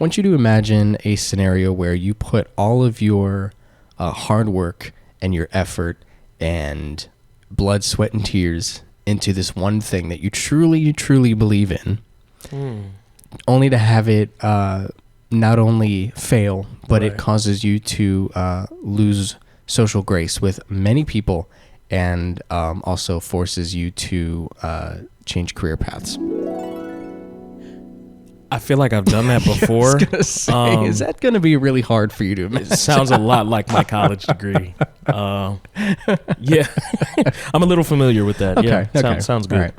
want you to imagine a scenario where you put all of your hard work and your effort and blood, sweat, and tears into this one thing that you truly, truly believe in, only to have it not only fail, but it causes you to lose social grace with many people and also forces you to change career paths. I feel like I've done that before. I was gonna say, is that going to be really hard for you to imagine? It sounds a lot like my college degree. Yeah, I'm a little familiar with that. Okay, yeah, sounds good. All right.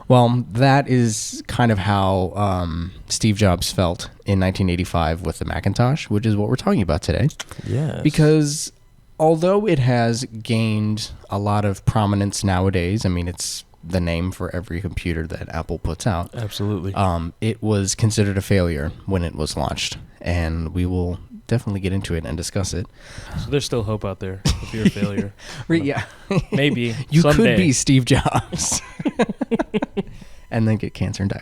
Well, that is kind of how Steve Jobs felt in 1985 with the Macintosh, which is what we're talking about today. Yes. Because although it has gained a lot of prominence nowadays, I mean, it's the name for every computer that Apple puts out. Absolutely. It was considered a failure when it was launched, and we will definitely get into it and discuss it. So there's still hope out there if you're a failure. Yeah. Maybe. You someday. could be Steve Jobs. And then get cancer and die.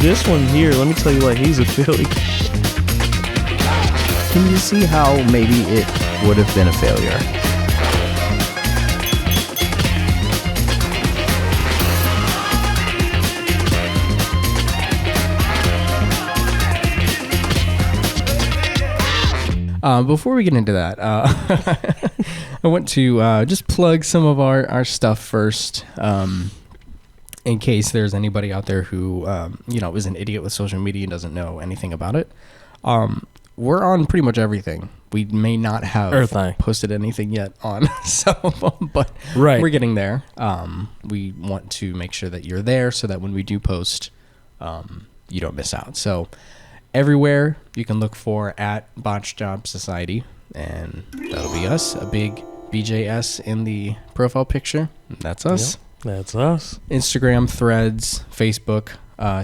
This one here, let me tell you what, he's a failure. Can you see how maybe it would have been a failure? Before we get into that, I want to just plug some of our stuff first. In case there's anybody out there who, is an idiot with social media and doesn't know anything about it. We're on pretty much everything. We may not have posted anything yet on some of them, but we're getting there. We want to make sure that you're there so that when we do post, you don't miss out. So everywhere you can look for at Botch Job Society, and that'll be us, a big BJS in the profile picture. That's us. Yep. That's us. Instagram, Threads, Facebook,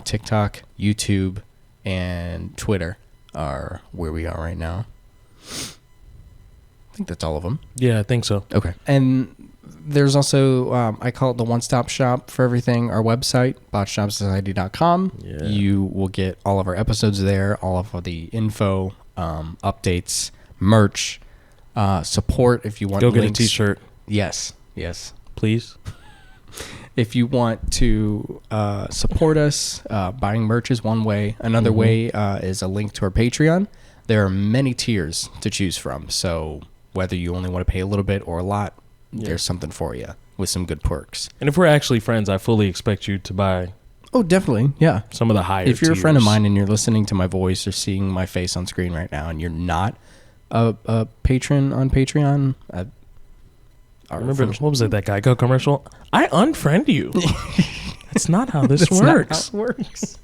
TikTok, YouTube, and Twitter are where we are right now. I think that's all of them. Yeah, I think so. Okay. And there's also, I call it the one-stop shop for everything, our website, botchjobsociety.com. Yeah. You will get all of our episodes there, all of the info, updates, merch, support if you want Go links. get a t-shirt. Yes. Please. If you want to support us, buying merch is one way. Another way is a link to our Patreon. There are many tiers to choose from. So whether you only want to pay a little bit or a lot, there's something for you with some good perks. And if we're actually friends, I fully expect you to buy. Oh, definitely. Yeah. Some of the higher If you're tiers. a friend of mine and you're listening to my voice or seeing my face on screen right now and you're not a patron on Patreon, remember, what was it, that Geico commercial? I unfriend you. That's not how this works. Not how it works.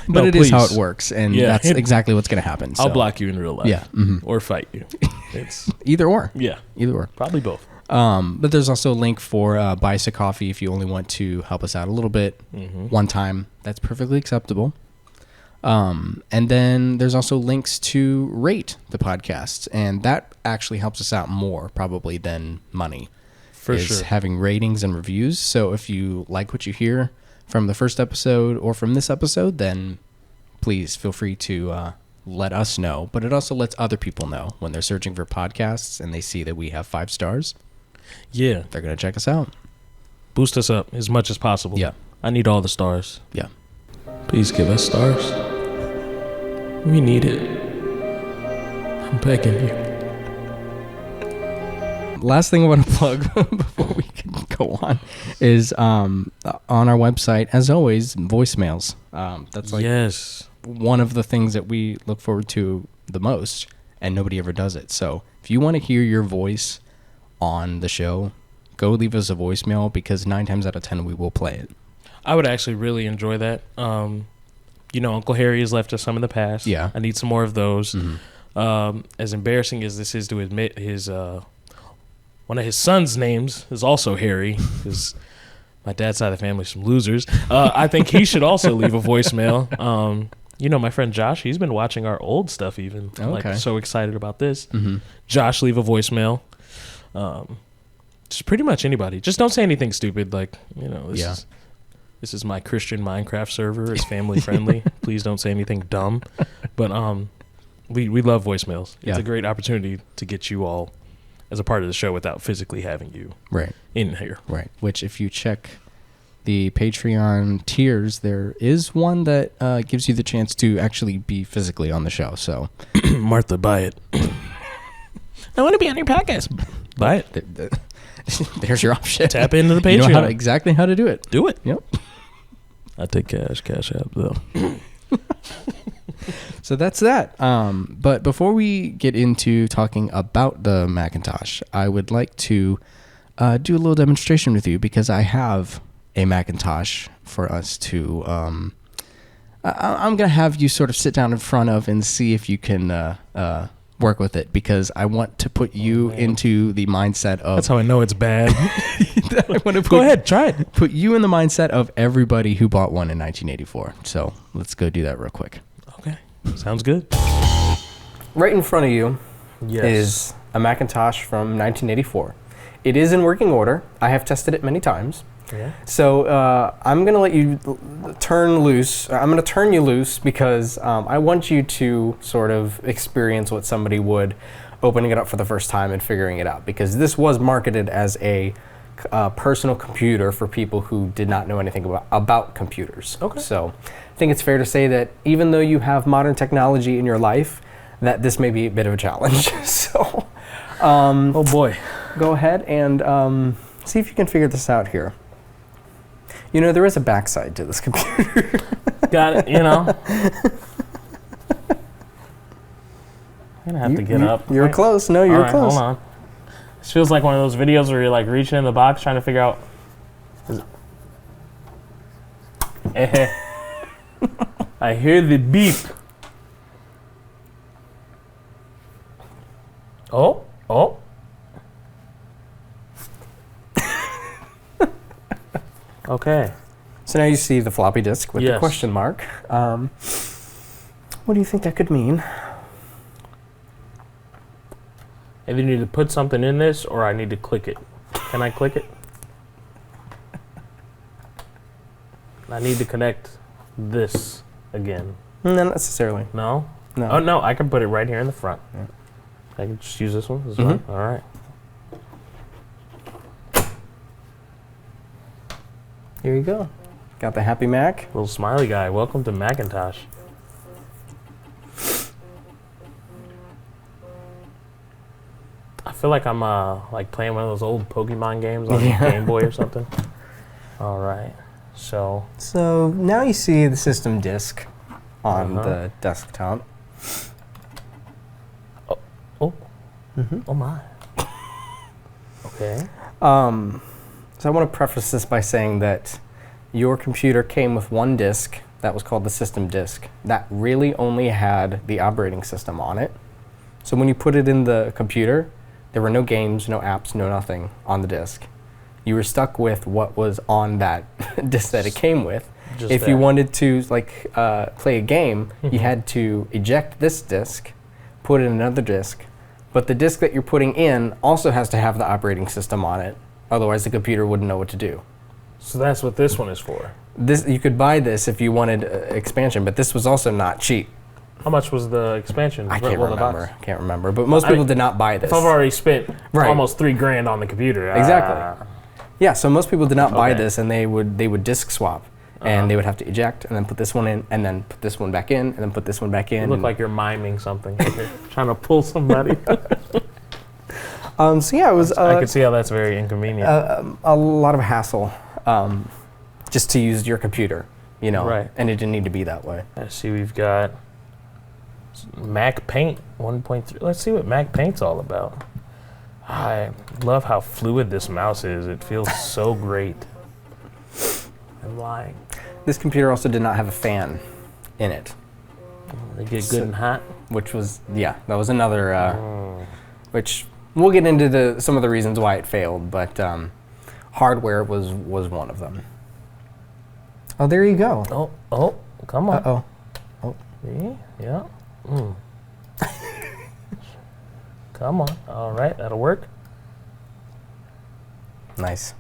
But No, it is how please. it works, and that's exactly what's going to happen. I'll so. block you in real life. Yeah. Mm-hmm. Or fight you. It's Either or. Yeah. Either or. Probably both. But there's also a link for buy us a coffee if you only want to help us out a little bit. One time. That's perfectly acceptable. And then there's also links to rate the podcasts, and that actually helps us out more probably than money. For sure. Having ratings and reviews. So if you like what you hear from the first episode or from this episode, then please feel free to let us know. But it also lets other people know when they're searching for podcasts and they see that we have 5 stars. Yeah. They're going to check us out. Boost us up as much as possible. Yeah. I need all the stars. Yeah. Please give us stars. We need it. I'm begging you. Last thing I want to plug before we can go on is on our website, as always, voicemails. That's like one of the things that we look forward to the most, and nobody ever does it. So if you want to hear your voice on the show, go leave us a voicemail, because 9 times out of 10 we will play it. I would actually really enjoy that. Uncle Harry has left us some in the past. Yeah. I need some more of those. As embarrassing as this is to admit, his one of his son's names is also Harry, because my dad's side of the family is some losers. I think he should also leave a voicemail. You know, my friend Josh, he's been watching our old stuff even. Okay. Like, so excited about this. Mm-hmm. Josh, leave a voicemail. Just pretty much anybody. Just don't say anything stupid. Like, you know, this is my Christian Minecraft server. It's family friendly. Please don't say anything dumb. But we love voicemails. It's a great opportunity to get you all as a part of the show without physically having you in here. Right. Which, if you check the Patreon tiers, there is one that gives you the chance to actually be physically on the show. So, Martha, buy it. I want to be on your podcast. Buy it. There's your option. Tap into the Patreon. You know exactly how to do it. Do it. Yep. I take cash app though. So that's that. But before we get into talking about the Macintosh, I would like to do a little demonstration with you because I have a Macintosh for us to I'm going to have you sort of sit down in front of and see if you can work with it, because I want to put you into the mindset of... That's how I know it's bad. Go ahead, try it. Put you in the mindset of everybody who bought one in 1984. So let's go do that real quick. Okay, sounds good. Right in front of you is a Macintosh from 1984. It is in working order. I have tested it many times. Yeah. So I'm going to let you turn loose. I'm going to turn you loose because I want you to sort of experience what somebody would opening it up for the first time and figuring it out, because this was marketed as a personal computer for people who did not know anything about computers. Okay. So I think it's fair to say that even though you have modern technology in your life, that this may be a bit of a challenge. So oh boy. Go ahead and see if you can figure this out here. You know, there is a backside to this computer. Got it, you know. I'm going to have to get up. You're close. No, you're close. Hold on. This feels like one of those videos where you're like reaching in the box trying to figure out. I hear the beep. Oh. Okay. So now you see the floppy disk with the question mark. What do you think that could mean? I either need to put something in this or I need to click it. Can I click it? I need to connect this again. Not necessarily. No? No. Oh, no, I can put it right here in the front. Yeah. I can just use this one? This one? All right. Here you go. Got the Happy Mac. Little smiley guy. Welcome to Macintosh. I feel like I'm like playing one of those old Pokemon games on Game Boy or something. All right. So now you see the system disk on the desktop. Oh my. Okay. So I want to preface this by saying that your computer came with one disk that was called the system disk that really only had the operating system on it. So when you put it in the computer, there were no games, no apps, no nothing on the disk. You were stuck with what was on that disk that it came with. If you wanted to play a game, you had to eject this disk, put in another disk, but the disk that you're putting in also has to have the operating system on it. Otherwise, the computer wouldn't know what to do. So that's what this one is for. You could buy this if you wanted expansion, but this was also not cheap. How much was the expansion? I can't remember. But most people did not buy this. If I've already spent almost $3,000 on the computer. Exactly. Yeah, so most people did not buy this, and they would disk swap. And they would have to eject, and then put this one in, and then put this one back in, and then put this one back in. You look like you're miming something. You're trying to pull somebody. So yeah, it was... I could see how that's very inconvenient. A lot of hassle just to use your computer, you know. Right. And it didn't need to be that way. I see we've got Mac Paint 1.3. Let's see what Mac Paint's all about. I love how fluid this mouse is. It feels so great. I'm lying. This computer also did not have a fan in it. They get good and hot? Which was, that was another, which we'll get into some of the reasons why it failed, but hardware was one of them. Oh, there you go. Oh, come on. Uh-oh. Oh. See? Yeah. Come on. All right, that'll work. Nice.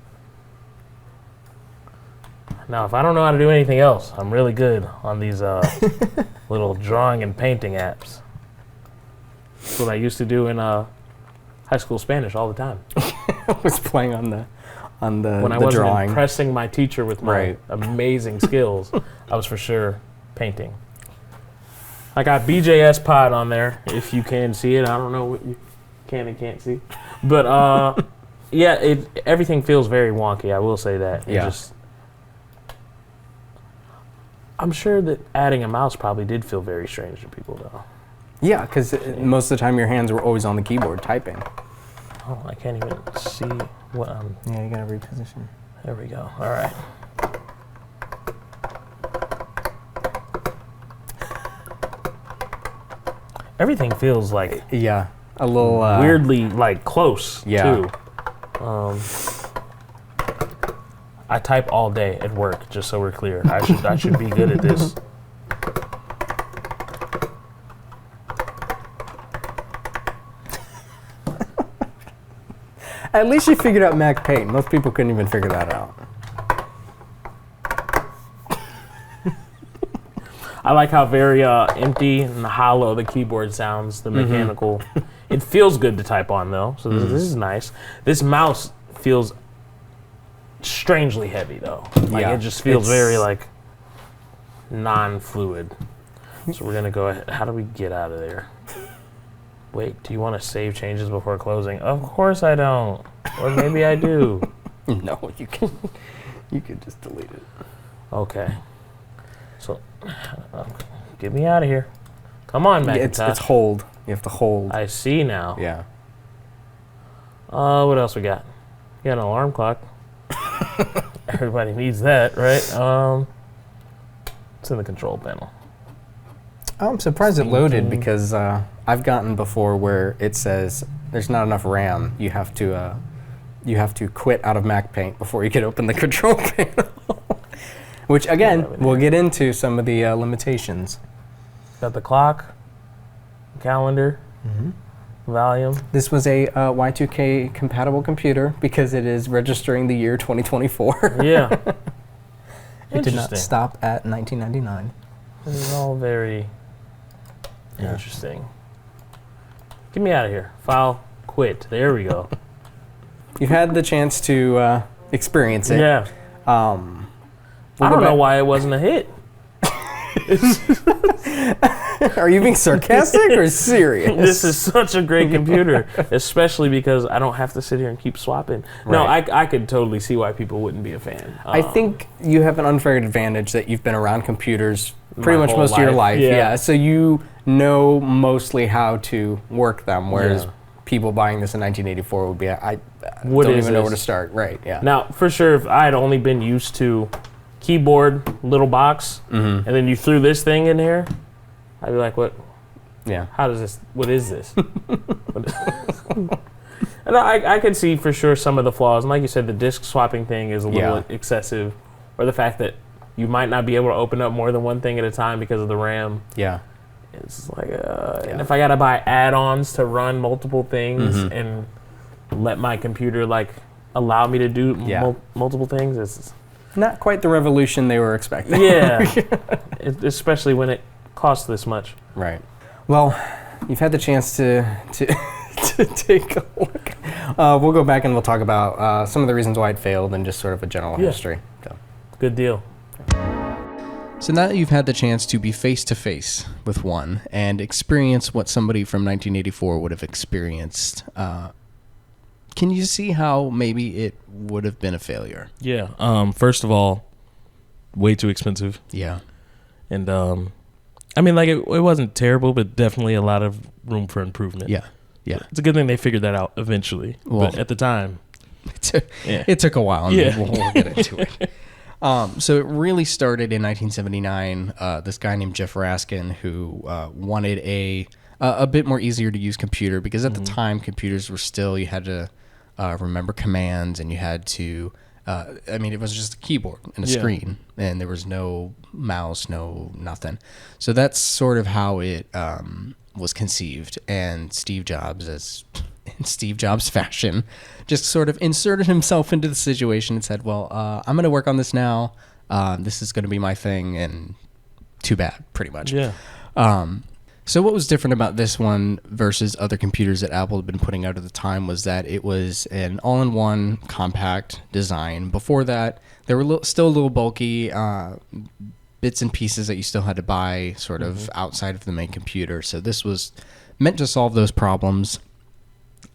Now, if I don't know how to do anything else, I'm really good on these little drawing and painting apps. That's what I used to do in high school Spanish all the time. I was playing on the when I the wasn't drawing. impressing my teacher with my amazing skills, I was for sure painting. I got BJS Pod on there, if you can see it. I don't know what you can and can't see. But, yeah, everything feels very wonky, I will say that. I'm sure that adding a mouse probably did feel very strange to people, though. Yeah, because most of the time your hands were always on the keyboard typing. Oh, I can't even see what I'm... Yeah, you gotta reposition. There we go. All right. Everything feels like... Yeah, a little... weirdly, like, close, yeah. too. I type all day at work, just so we're clear. I should be good at this. At least you figured out Mac Paint. Most people couldn't even figure that out. I like how very empty and hollow the keyboard sounds, the mechanical. It feels good to type on, though, so this is nice. This mouse feels strangely heavy, though. Like, it just feels very, like, non-fluid. So we're going to go ahead. How do we get out of there? Wait, do you want to save changes before closing? Of course I don't. Or maybe I do. No, you can just delete it. Okay. So, get me out of here. Come on, Macintosh. It's hold. You have to hold. I see now. Yeah. What else we got? We got an alarm clock. Everybody needs that, right? It's in the control panel. I'm surprised it loaded because I've gotten before where it says there's not enough RAM. You have to quit out of Mac Paint before you can open the control panel. Which again, we'll get into some of the limitations. Got the clock, calendar, volume. This was a Y2K compatible computer because it is registering the year 2024. Yeah. It did not stop at 1999. This is all very interesting. Get me out of here. File, quit. There we go. You've had the chance to experience it. Yeah. I don't know why it wasn't a hit. Are you being sarcastic or serious? This is such a great computer, especially because I don't have to sit here and keep swapping. Right. No, I could totally see why people wouldn't be a fan. I think you have an unfair advantage that you've been around computers pretty much most of your life. Yeah. So you know mostly how to work them, whereas people buying this in 1984 would be, I don't even know where to start. Right, yeah. Now, for sure, if I had only been used to keyboard, little box, and then you threw this thing in here, I'd be like, what? Yeah. How does this, what is this? And I could see for sure some of the flaws. And like you said, the disk swapping thing is a little excessive. Or the fact that you might not be able to open up more than one thing at a time because of the RAM. Yeah. It's like, and if I got to buy add-ons to run multiple things and let my computer, like, allow me to do multiple things, it's not quite the revolution they were expecting. Yeah. Especially when it costs this much. Right. Well, you've had the chance to take a look. We'll go back and we'll talk about some of the reasons why it failed and just sort of a general history. So. Good deal. So now that you've had the chance to be face-to-face with one and experience what somebody from 1984 would have experienced, can you see how maybe it would have been a failure? Yeah. First of all, way too expensive. Yeah. And, I mean, like, it wasn't terrible, but definitely a lot of room for improvement. Yeah. Yeah. It's a good thing they figured that out eventually. Well, but at the time, it took a while. And we'll get into it. So it really started in 1979. This guy named Jeff Raskin who wanted a bit more easier to use computer because at the time computers were still, you had to remember commands and you had to I mean, it was just a keyboard and a screen, and there was no mouse, no nothing. So that's sort of how it was conceived. And Steve Jobs, as in Steve Jobs fashion, just sort of inserted himself into the situation and said, well, I'm going to work on this now. This is going to be my thing, and too bad, pretty much. Yeah. So what was different about this one versus other computers that Apple had been putting out at the time was that it was an all-in-one compact design. Before that, they were still a little bulky, bits and pieces that you still had to buy sort of outside of the main computer. So this was meant to solve those problems.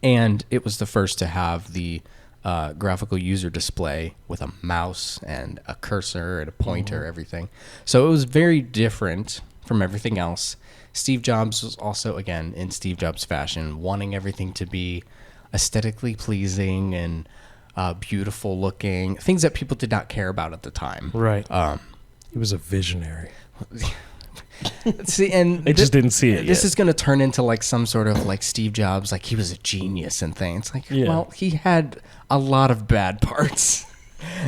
And it was the first to have the graphical user display with a mouse and a cursor and a pointer, everything. So it was very different from everything else. Steve Jobs was also, again, in Steve Jobs fashion, wanting everything to be aesthetically pleasing and beautiful looking, things that people did not care about at the time. Right. He was a visionary. See, and they just didn't see it This yet. is going to turn into like some sort of like Steve Jobs, like he was a genius and things. Like, well, he had a lot of bad parts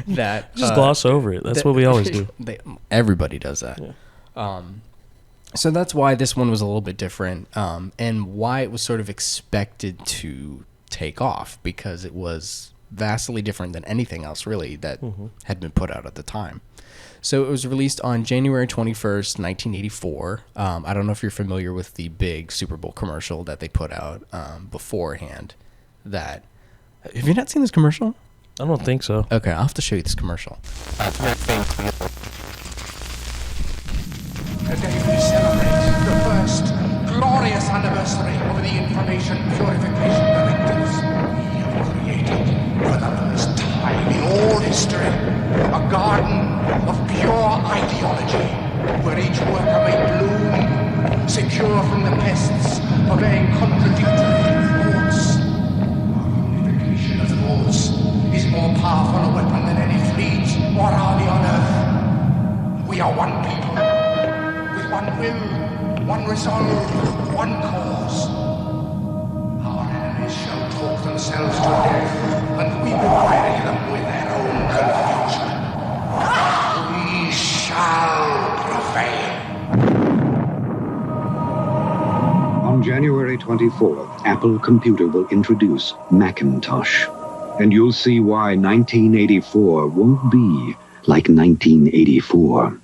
that just gloss over it. That's what we always do. Everybody does that. Yeah. So that's why this one was a little bit different, and why it was sort of expected to take off, because it was vastly different than anything else really that had been put out at the time. So it was released on January 21st, 1984. I don't know if you're familiar with the big Super Bowl commercial that they put out beforehand. Have you not seen this commercial? I don't think so. Okay, I'll have to show you this commercial. Today we celebrate the first glorious anniversary of the Information Purification Directives. We have created, for the first time in all history, a garden of pure ideology, where each worker may bloom, secure from the pests of vain contradictory thoughts. Our unification of thoughts is more powerful a weapon than any fleet or army on earth. We are one people. One will, one resolve, one cause. Our enemies shall talk themselves to death, and we will bury them with their own confusion. We shall prevail. On January 24th, Apple Computer will introduce Macintosh. And you'll see why 1984 won't be like 1984.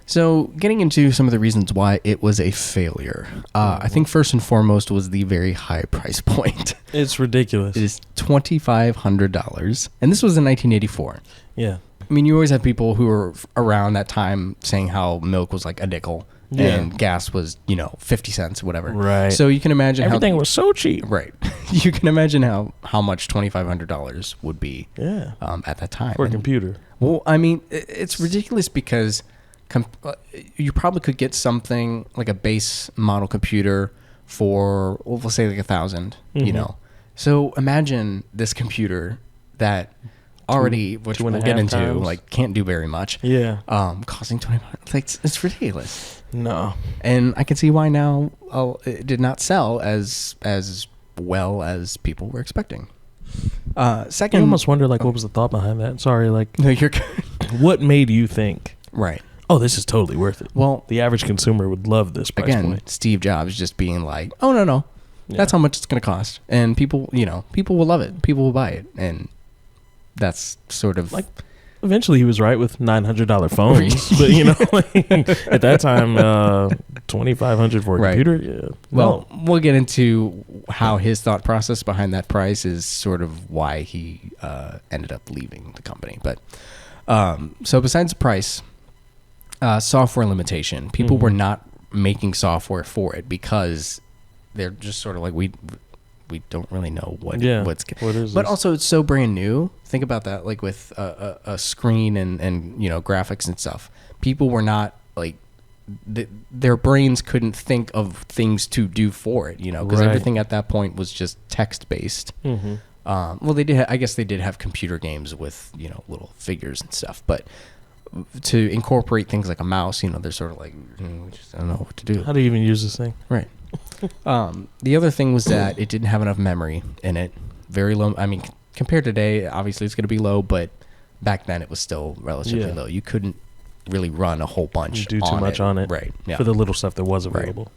So getting into some of the reasons why it was a failure, I think first and foremost was the very high price point. It's ridiculous. It is $2,500, and this was in 1984. Yeah. I mean, you always have people who were around that time saying how milk was like a nickel and gas was, 50 cents or whatever. Right. So you can imagine everything was so cheap. Right. You can imagine how much $2,500 would be at that time. For a computer. Well, I mean, it's ridiculous because you probably could get something like a base model computer for, well, let's say like $1,000, So imagine this computer that already, which we'll get into, times. like can't do very much. Yeah. Costing $2,500. Like, it's ridiculous. No. And I can see why now it did not sell as well as people were expecting. Second, I almost wonder, like, what was the thought behind that? Sorry, like, no, you're good. What made you think, Right. oh, this is totally worth it? Well, the average consumer would love this price point. Steve Jobs just being like, oh, no. Yeah. That's how much it's going to cost. And people will love it. People will buy it. And that's sort of like, eventually he was right with $900 phones, but like, at that time, $2,500 for a computer. Yeah. Well, we'll get into how his thought process behind that price is sort of why he ended up leaving the company. But so besides the price, software limitation. People were not making software for it because they're just sort of like we don't really know what is. But also, it's so brand new. Think about that, like with a screen and graphics and stuff. People were not like their brains couldn't think of things to do for it, because everything at that point was just text based. Well, they did. I guess they did have computer games with little figures and stuff, but to incorporate things like a mouse, they're sort of like, we just don't know what to do. How do you even use this thing? Right. The other thing was that it didn't have enough memory in it. Very low. I mean, compared to today, obviously it's going to be low, but back then it was still relatively low. You couldn't really run a whole bunch. You do too much on it, right? Yeah. For the little stuff that was available.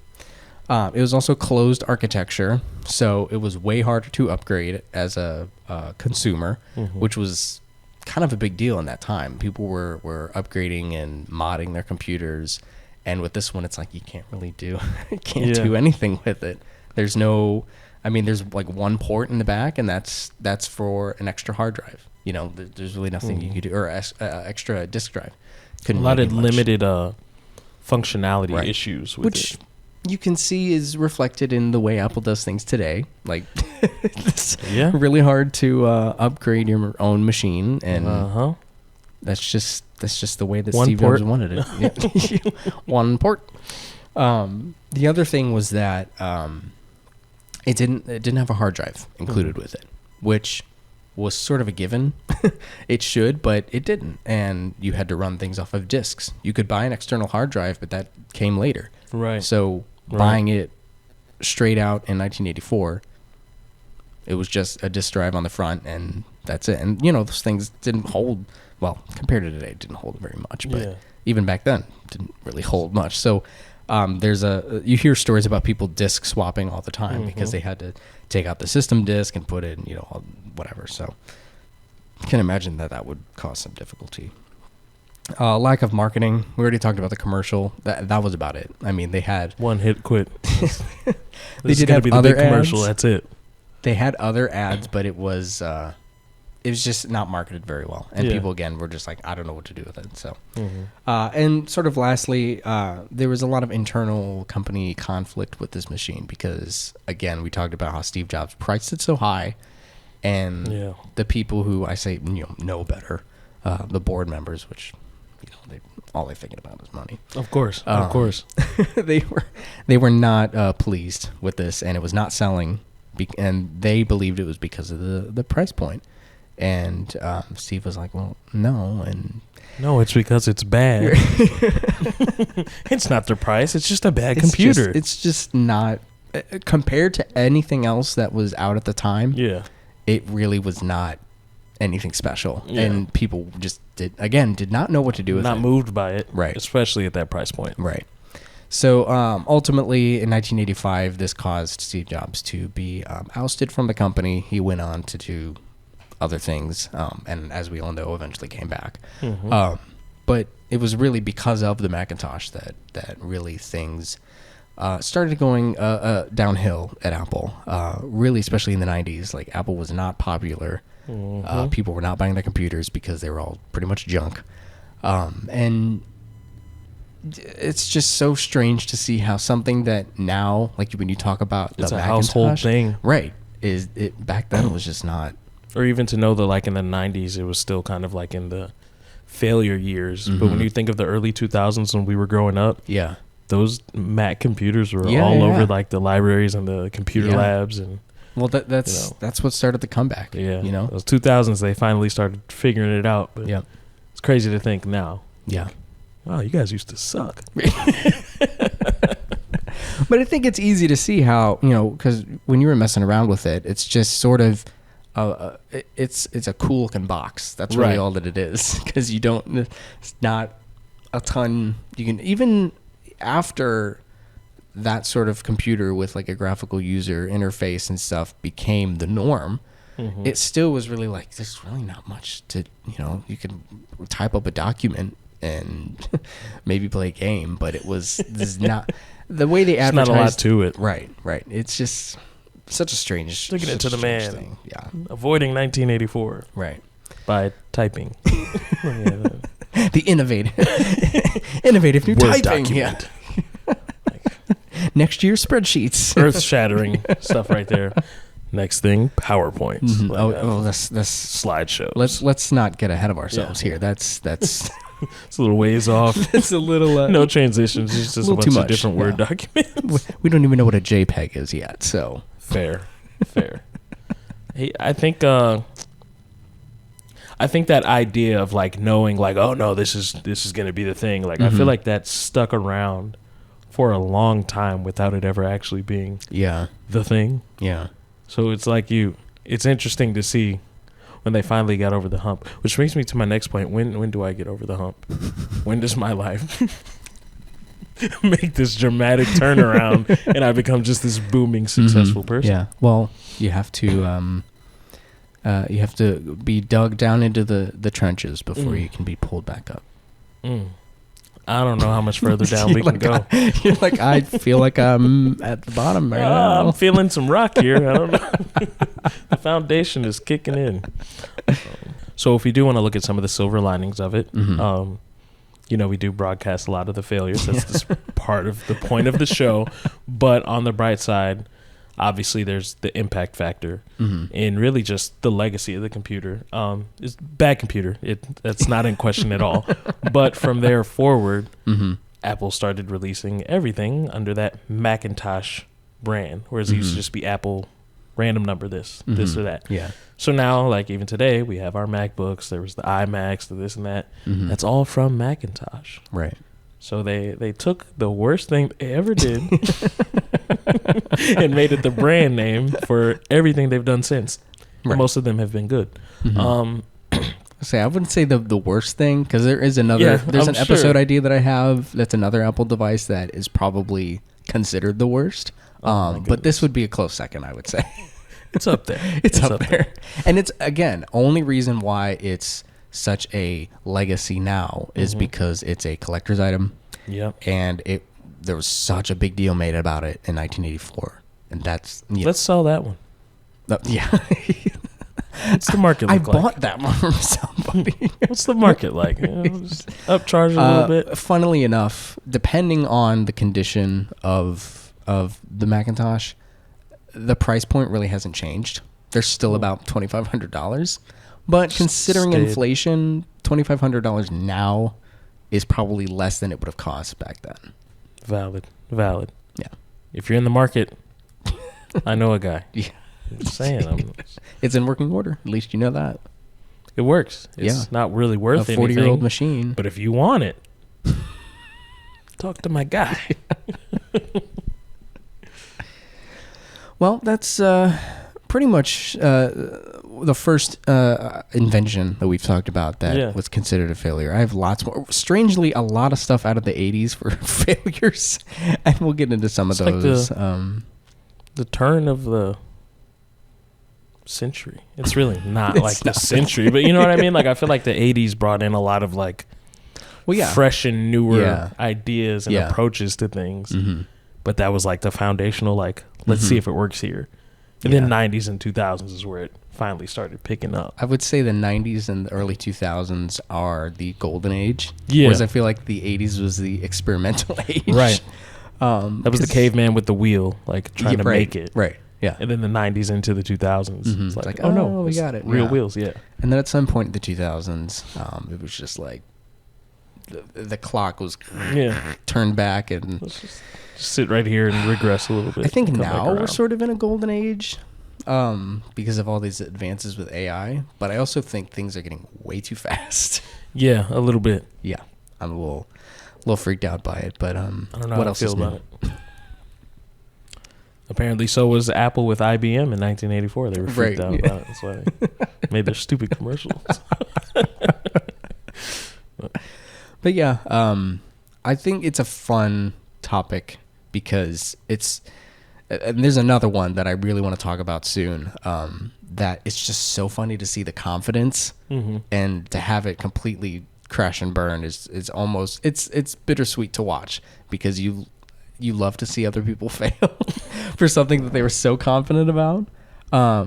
Right. It was also closed architecture, so it was way harder to upgrade as a consumer, which was kind of a big deal in that time. People were upgrading and modding their computers, and with this one, it's like you can't really do do anything with it. There's no, I mean, there's like one port in the back, and that's for an extra hard drive. You know, there's really nothing you could do, or extra disk drive. Couldn't a lot really of do much. limited functionality issues with which it. You can see is reflected in the way Apple does things today. Like, it's Yeah. really hard to upgrade your own machine, and that's just the way that One Steve port. Jobs wanted it. Yeah. One port. The other thing was that it didn't have a hard drive included with it, which was sort of a given. It should, but it didn't, and you had to run things off of disks. You could buy an external hard drive, but that came later. Right. So buying it straight out in 1984, it was just a disk drive on the front, and that's it. And, you know, those things didn't hold, well, compared to today, it didn't hold very much. But even back then, it didn't really hold much. So you hear stories about people disk swapping all the time because they had to take out the system disk and put in, you know, whatever. So you can imagine that would cause some difficulty. Lack of marketing. We already talked about the commercial. That was about it. I mean, they had one hit quit. They did have other big commercial. ads. That's it. They had other ads, but it was just not marketed very well. And people, again, were just like, I don't know what to do with it. So, and sort of lastly, there was a lot of internal company conflict with this machine because, again, we talked about how Steve Jobs priced it so high, and the people who I say know better, the board members, which all they're thinking about is money. Of course, of course. they were not pleased with this, and it was not selling, and they believed it was because of the price point. And Steve was like, "Well, no," and no, it's because it's bad. It's not the price; it's just a bad computer. It's just not compared to anything else that was out at the time. Yeah, it really was not anything special, and people just did not know what to do with it. Not moved by it, right? Especially at that price point, right? So ultimately, in 1985, this caused Steve Jobs to be ousted from the company. He went on to do other things, and as we all know, eventually came back. But it was really because of the Macintosh that really things started going downhill at Apple. Really, especially in the 90s, like Apple was not popular. People were not buying their computers because they were all pretty much junk. And it's just so strange to see how something that now, like when you talk about it's the a Macintosh, household thing, right? Is it back then? It was just not. Or even to know that, like in the 90s, it was still kind of like in the failure years. But when you think of the early 2000s when we were growing up, those Mac computers were all over like the libraries and the computer labs, and well, that's what started the comeback. Yeah, you know, those 2000s they finally started figuring it out. But it's crazy to think now. Yeah, wow, you guys used to suck. But I think it's easy to see how, because when you were messing around with it, it's just sort of. It's a cool looking box. That's really all that it is, because it's not a ton. You can, even after that sort of computer with like a graphical user interface and stuff became the norm, it still was really like, there's really not much to, you can type up a document and maybe play a game, but this is not the way they advertised. Not a lot to it. Right. It's just such a strange. Sticking it to the man. Thing. Yeah. Avoiding 1984. Right. By typing. The innovative new Word typing. document. Yeah. Next year's spreadsheets. Earth-shattering stuff right there. Next thing, PowerPoints. Mm-hmm. That's slideshows. Let's not get ahead of ourselves here. That's it's a little ways off. It's a little no transitions. It's just a bunch of different Word documents. We don't even know what a JPEG is yet. So fair. Hey, I think that idea of like knowing, like, oh no, this is gonna be the thing. Like I feel like that stuck around for a long time without it ever actually being the thing. Yeah. So it's like it's interesting to see when they finally got over the hump. Which brings me to my next point. When do I get over the hump? When does my life make this dramatic turnaround and I become just this booming, successful person? Yeah. Well, you have to be dug down into the trenches before you can be pulled back up. I don't know how much further down we can go. You're like, I feel like I'm at the bottom right now. I'm feeling some rock here. I don't know. The foundation is kicking in. So if we do want to look at some of the silver linings of it, we do broadcast a lot of the failures. That's just part of the point of the show. But on the bright side, obviously there's the impact factor and really just the legacy of the computer. It's bad computer. That's not in question at all. But from there forward, Apple started releasing everything under that Macintosh brand, whereas it used to just be Apple random number this or that. Yeah. So now, like even today, we have our MacBooks. There was the iMacs, the this and that. That's all from Macintosh. Right. So they took the worst thing they ever did and made it the brand name for everything they've done since. Right. Most of them have been good. I wouldn't say the worst thing, because there is another. There's an episode idea that I have that's another Apple device that is probably considered the worst. But this would be a close second, I would say. It's up there. It's up there. And it's, again, only reason why it's such a legacy now is because it's a collector's item. Yep. And there was such a big deal made about it in 1984. And that's... Let's sell that one. Yeah. What's the market like? I bought that one from somebody. What's the market like? Just upcharge a little bit. Funnily enough, depending on the condition of the Macintosh, the price point really hasn't changed. They're still about $2,500. But considering inflation, $2,500 now is probably less than it would have cost back then. Valid. Yeah. If you're in the market, I know a guy. Yeah. I'm just saying. It's in working order. At least you know that. It works. It's not really worth anything. A 40-year-old machine. But if you want it, talk to my guy. Well, that's pretty much the first invention that we've talked about that was considered a failure. I have lots more. Strangely, a lot of stuff out of the 80s for failures, and we'll get into some of those. Like the turn of the century. It's really not like the century, but you know what I mean? Like, I feel like the 80s brought in a lot of like fresh and newer ideas and approaches to things. But that was like the foundational, like, let's see if it works here. And then 90s and 2000s is where it finally started picking up. I would say the 90s and the early 2000s are the golden age. Yeah. Whereas I feel like the 80s was the experimental age. Right. That was the caveman with the wheel, like trying to make it. Right. Yeah. And then the 90s into the 2000s. It's like, oh no, we got it. Real wheels, yeah. And then at some point in the 2000s, it was just like the clock was turned back and... Let's just sit right here and regress a little bit. I think now we're sort of in a golden age because of all these advances with AI, but I also think things are getting way too fast. Yeah, a little bit. Yeah, I'm a little freaked out by it, but I don't know what how else I feel about it. Apparently, so was Apple with IBM in 1984. They were freaked out about it. That's why they made their stupid commercials. But yeah, I think it's a fun topic because it's, and there's another one that I really want to talk about soon, that it's just so funny to see the confidence and to have it completely crash and burn is almost, it's bittersweet to watch because you love to see other people fail for something that they were so confident about.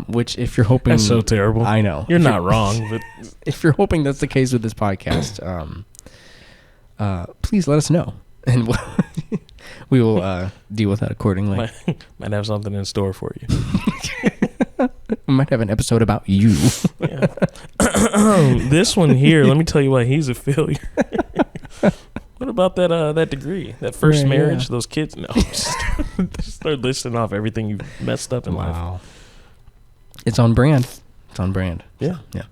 Which if you're hoping... That's so terrible. I know. You're not wrong, but... If you're hoping that's the case with this podcast, please let us know. And we will deal with that accordingly. Might have something in store for you. We might have an episode about you. Yeah. This one here, let me tell you why he's a failure. What about that degree? That first marriage? Those kids? No. Just start listing off everything you've messed up in life. It's on brand. Yeah. Yeah.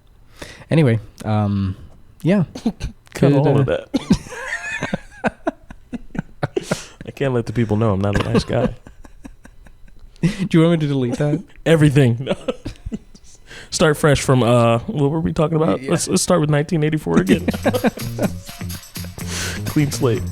Anyway, yeah. Cut all of that. I can't let the people know I'm not a nice guy. Do you want me to delete that? Everything. No. start fresh from what were we talking about? Yeah. Let's start with 1984 again. Clean slate.